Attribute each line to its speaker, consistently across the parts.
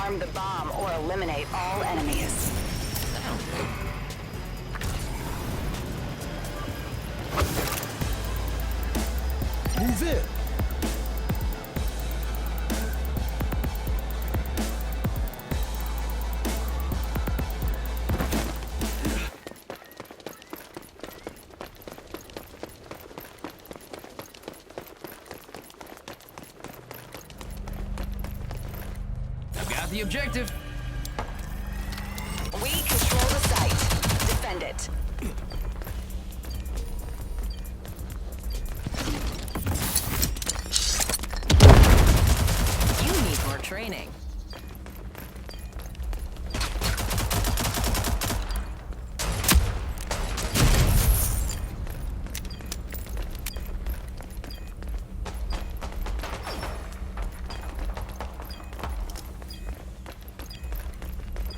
Speaker 1: arm the bomb or eliminate all enemies.
Speaker 2: That'll do.
Speaker 3: Move it.
Speaker 2: I've got the objective.
Speaker 1: We control the site. Defend it.
Speaker 4: You need more training.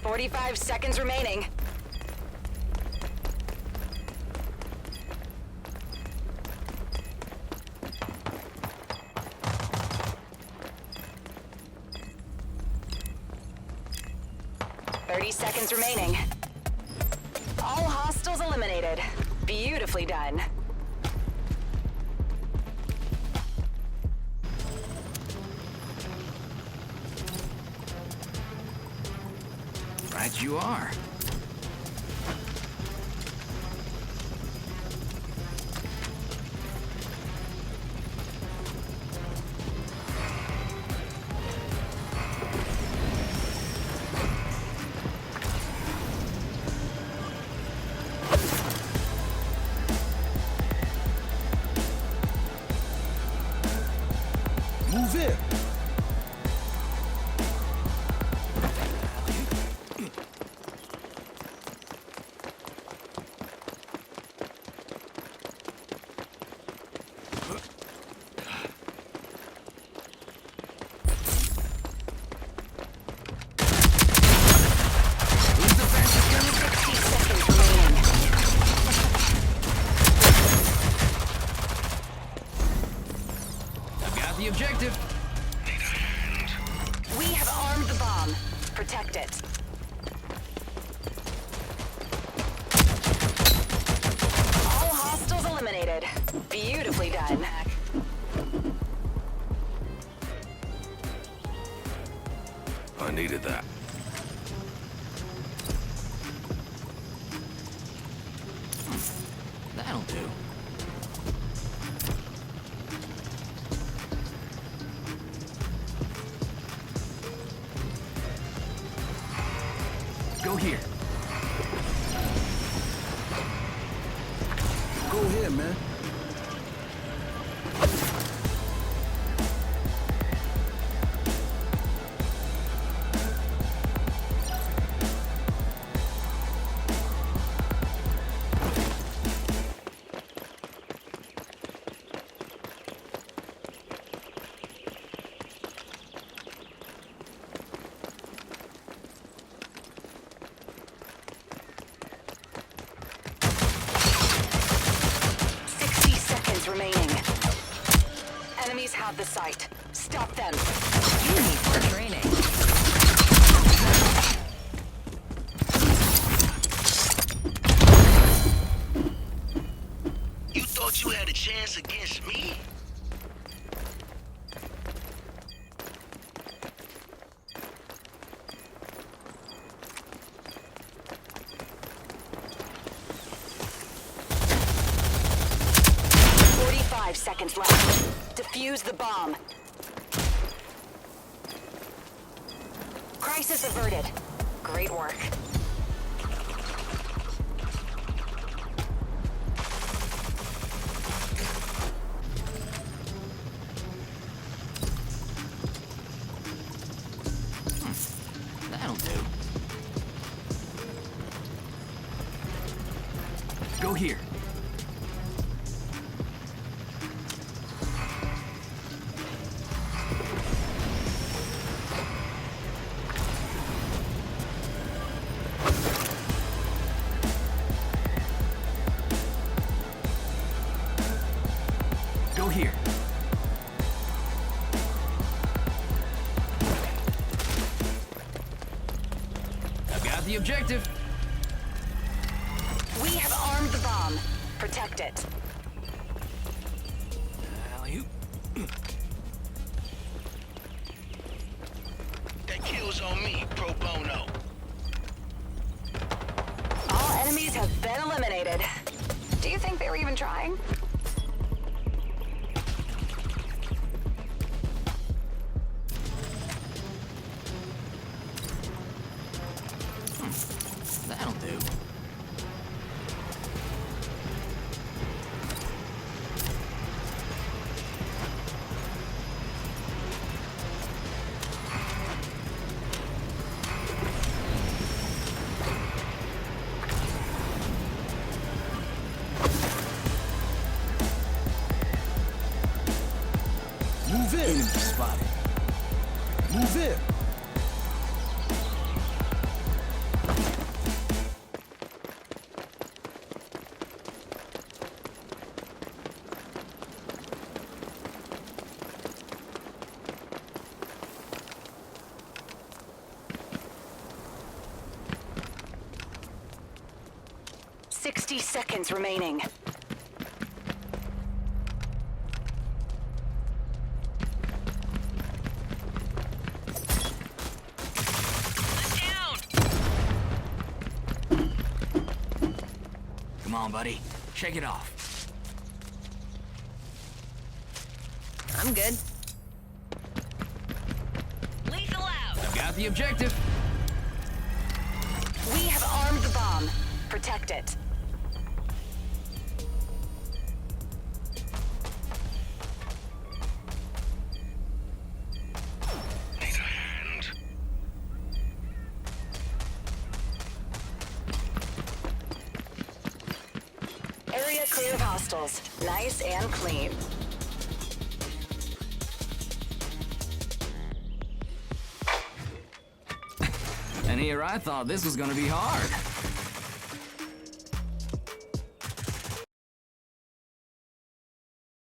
Speaker 1: "45 seconds remaining. "30 seconds remaining. All hostiles eliminated. Beautifully done.
Speaker 2: Right you are.
Speaker 3: Move it.
Speaker 2: Who's the fastest gunner?
Speaker 1: 60 seconds remaining.
Speaker 2: I've got the objective.
Speaker 1: We have armed the bomb. Protect it. All hostiles eliminated. Beautifully done.
Speaker 3: I needed that.
Speaker 2: That'll do. Go here.
Speaker 3: Go ahead, man.
Speaker 1: Remaining. Enemies have the site. Stop them.
Speaker 4: You need more training.
Speaker 5: You thought you had a chance against me?
Speaker 1: Seconds left. Defuse the bomb. Crisis averted. Great work.
Speaker 2: That'll do. Go here. Go here. objective.
Speaker 1: We have armed the bomb. Protect it.
Speaker 2: Alley-oop.
Speaker 5: That kill's on me, pro bono.
Speaker 1: All enemies have been eliminated. Do you think they were even trying?
Speaker 2: That'll do.
Speaker 3: Move in.
Speaker 2: Enemy spotted.
Speaker 3: Move in.
Speaker 1: "60 seconds remaining.
Speaker 4: Down!
Speaker 2: Come on, buddy. Shake it off.
Speaker 4: I'm good. Lethal out!
Speaker 2: I've got the objective.
Speaker 1: We have armed the bomb. Protect it.
Speaker 5: Need a hand.
Speaker 1: Area clear of hostiles. Nice and clean.
Speaker 2: And here I thought this was gonna be hard.